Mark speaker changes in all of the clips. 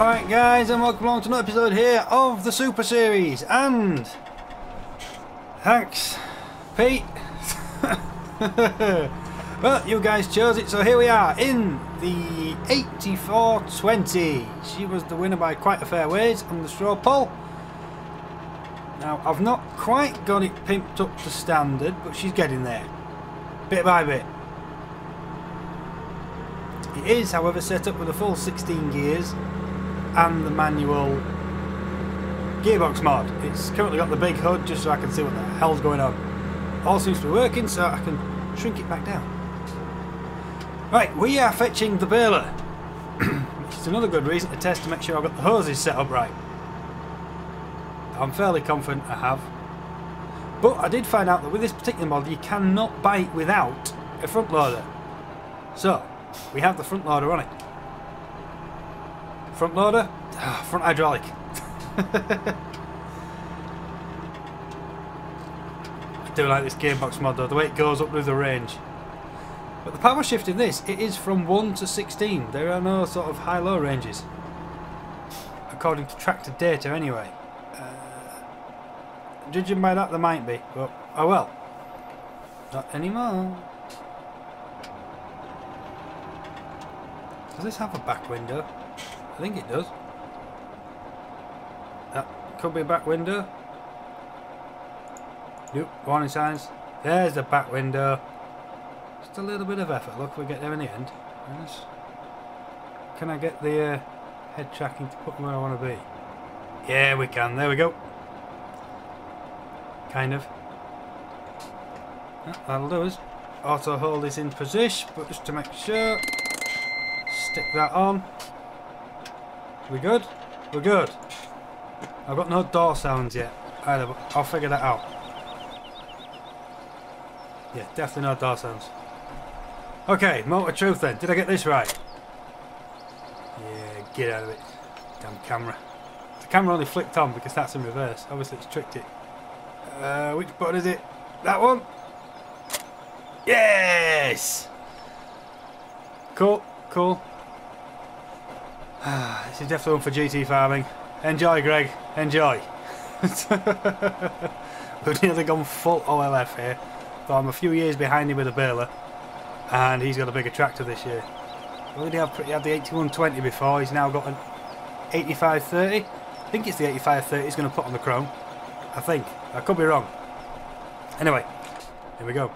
Speaker 1: Alright guys, and welcome along to another episode here of the Super Series, and thanks Pete. Well, you guys chose it, so here we are in the 8420. She was the winner by quite a fair ways on the straw poll. Now, I've not quite got it pimped up to standard, but she's getting there, bit by bit. It is, however, set up with a full 16 gears and the manual gearbox mod. It's currently got the big hood just so I can see what the hell's going on. All seems to be working, so I can shrink it back down. Right, we are fetching the baler, which is another good reason to test to make sure I've got the hoses set up right. I'm fairly confident I have. But I did find out that with this particular model you cannot buy it without a front loader. So, we have the front loader on it. Front loader? Front hydraulic. I do like this gearbox mod though, the way it goes up with the range. But the power shift in this, it is from 1 to 16. There are no sort of high-low ranges. According to tractor data anyway. Judging by that there might be, but oh well. Not anymore. Does this have a back window? I think it does. That could be a back window. Nope, warning signs. There's the back window. Just a little bit of effort. Look, we get there in the end. Yes. Can I get the head tracking to put me where I want to be? Yeah, we can. There we go. Kind of. That'll do us. Auto hold is in position, but just to make sure. Stick that on. We good? We're good. I've got no door sounds yet either, but I'll figure that out. Yeah, definitely no door sounds. Okay, motor truth then. Did I get this right? Yeah, get out of it. Damn camera. The camera only flicked on because that's in reverse. Obviously it's tricked it. Which button is it? That one? Yes! Cool, cool. This is definitely one for GT farming. Enjoy, Greg. Enjoy. We've nearly gone full OLF here. Though I'm a few years behind him with a baler. And he's got a bigger tractor this year. Well, he had the 8120 before. He's now got an 8530. I think it's the 8530 he's going to put on the chrome. I think. I could be wrong. Anyway, here we go.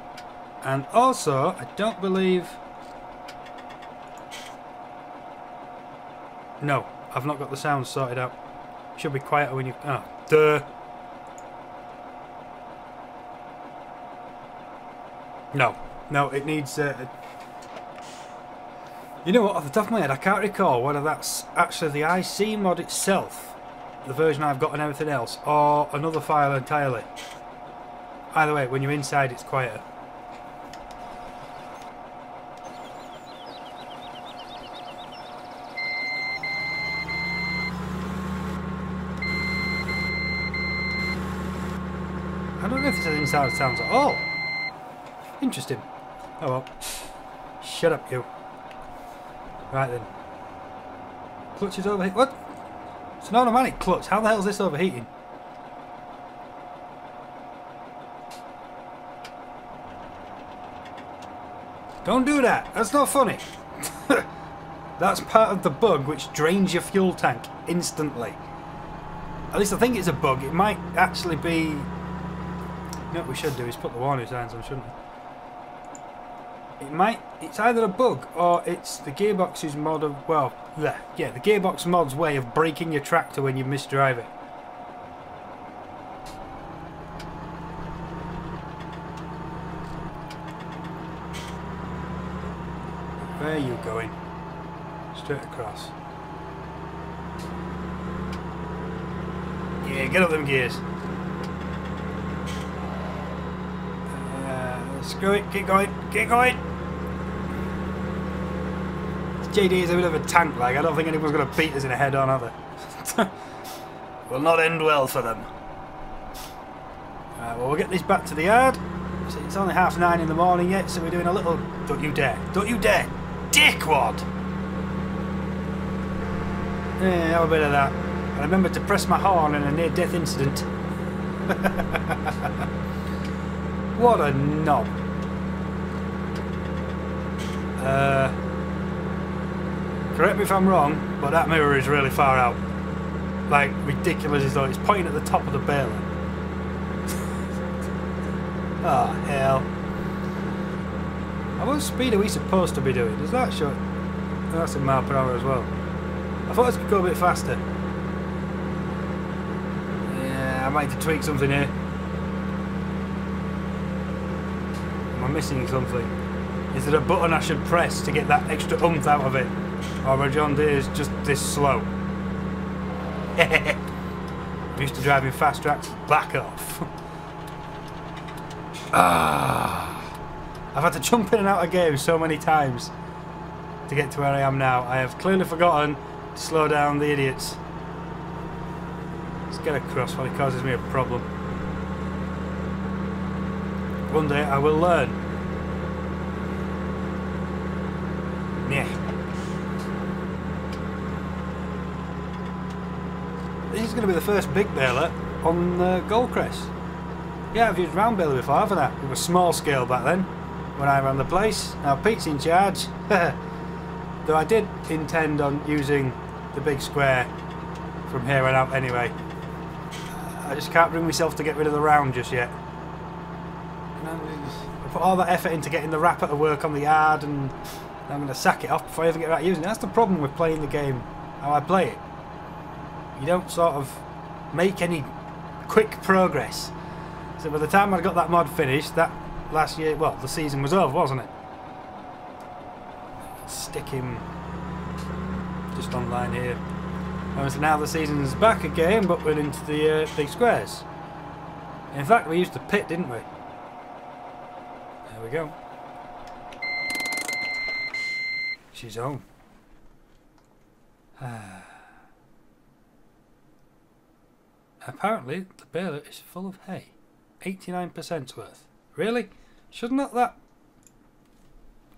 Speaker 1: And also, I don't believe... No, I've not got the sounds sorted out. Should be quieter when you... Oh, duh. No, it needs... You know what, off the top of my head, I can't recall whether that's actually the IC mod itself, the version I've got and everything else, or another file entirely. Either way, when you're inside, it's quieter. I don't know if this has inside sounds at all. Interesting. Oh well. Shut up, you. Right then. Clutch is overheating. What? It's an automatic clutch. How the hell is this overheating? Don't do that. That's not funny. That's part of the bug which drains your fuel tank instantly. At least I think it's a bug. It might actually be... You know what we should do is put the warning signs on, shouldn't we? It's either a bug or it's the gearbox's mod of, well, yeah, the gearbox mod's way of braking your tractor when you misdrive it. Where are you going? Straight across. Yeah, get up them gears. Screw it, keep going, keep going! JD is a bit of a tank, like, I don't think anyone's going to beat us in a head-on, are they? Will not end well for them. Well, we'll get this back to the yard. It's only 9:30 in the morning yet, so we're doing a little... Don't you dare! Don't you dare! Dickwad! have a bit of that. I remember to press my horn in a near-death incident. What a knob. Correct me if I'm wrong, but that mirror is really far out. Like, ridiculous as though it's pointing at the top of the baler. Oh, hell. How much speed are we supposed to be doing? Does that show? Oh, that's in mile per hour as well. I thought this could go a bit faster. Yeah, I might have to tweak something here. Am I missing something? Is there a button I should press to get that extra oomph out of it? Or are John Deere's just this slow? I'm used to driving fast tracks. Back off. I've had to jump in and out of games so many times to get to where I am now. I have clearly forgotten to slow down the idiots. Let's get across while it causes me a problem. One day I will learn. Yeah. This is going to be the first big baler on Goldcrest. Yeah, I've used round baler before, haven't I? It was small scale back then, when I ran the place. Now Pete's in charge. Though I did intend on using the big square from here on out anyway. I just can't bring myself to get rid of the round just yet. I put all that effort into getting the wrapper to work on the yard, and I'm going to sack it off before I even get right using it. That's the problem with playing the game how I play it. You don't sort of make any quick progress. So by the time I got that mod finished, that last year, well, the season was over, wasn't it? Stick him just online here. And so now the season's back again, but we're into the big squares. In fact, we used the pit, didn't we? There we go. She's home. Apparently, the baler is full of hay. 89% worth. Really? Shouldn't that...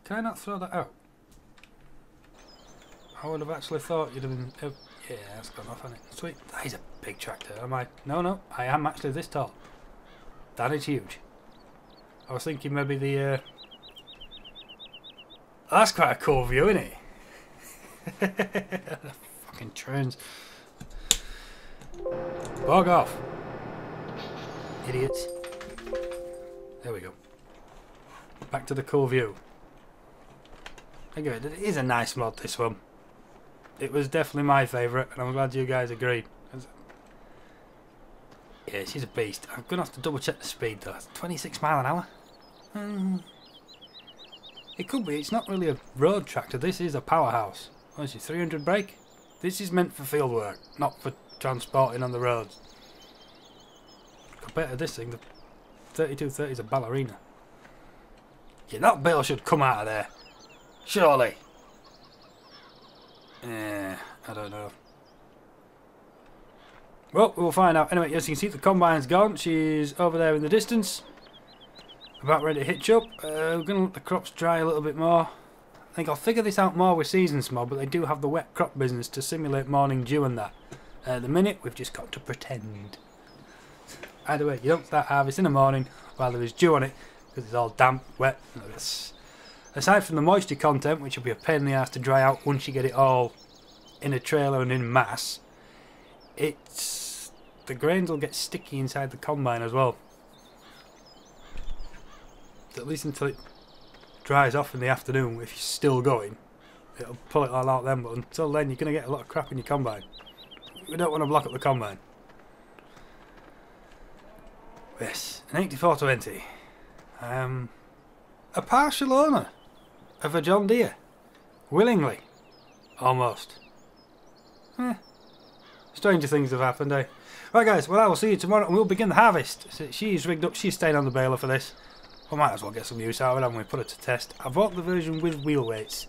Speaker 1: Can I not throw that out? I would have actually thought you'd have been... Oh, yeah, that's gone off, hasn't it? Sweet. That is a big tractor. Am I? No, I am actually this tall. That is huge. I was thinking maybe the... That's quite a cool view, isn't it? The fucking trains. Bog off. Idiots. There we go. Back to the cool view. Anyway, it is a nice mod, this one. It was definitely my favourite, and I'm glad you guys agreed. Yeah, she's a beast. I'm going to have to double check the speed though. It's 26 mile an hour. It could be. It's not really a road tractor. This is a powerhouse. What is it, 300 brake? This is meant for field work, not for transporting on the roads. Compared to this thing, the 3230 is a ballerina. Yeah, that bale should come out of there. Surely. I don't know. Well, we'll find out. Anyway, as you can see, the combine's gone. She's over there in the distance. About ready to hitch up. We're going to let the crops dry a little bit more. I think I'll figure this out more with Seasons mod, but they do have the wet crop business to simulate morning dew and that. At the minute, we've just got to pretend. Either way, you don't start harvest in the morning while there is dew on it, because it's all damp, wet. Aside from the moisture content, which will be a pain in the ass to dry out once you get it all in a trailer and in mass, the grains will get sticky inside the combine as well. So at least until it dries off in the afternoon, if you're still going, it'll pull it all out then, but until then you're going to get a lot of crap in your combine. We don't want to block up the combine. Yes, an 8420. A partial owner of a John Deere. Willingly. Almost. Stranger things have happened, eh? Right guys, well I will see you tomorrow and we'll begin the harvest. She's rigged up, she's staying on the baler for this. I might as well get some use out of it, haven't we? Put it to test. I bought the version with wheel weights.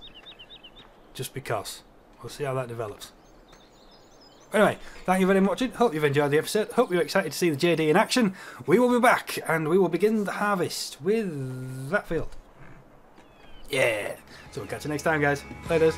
Speaker 1: Just because. We'll see how that develops. Anyway, thank you very much. Hope you've enjoyed the episode. Hope you're excited to see the JD in action. We will be back and we will begin the harvest with that field. Yeah. So we'll catch you next time, guys. Later.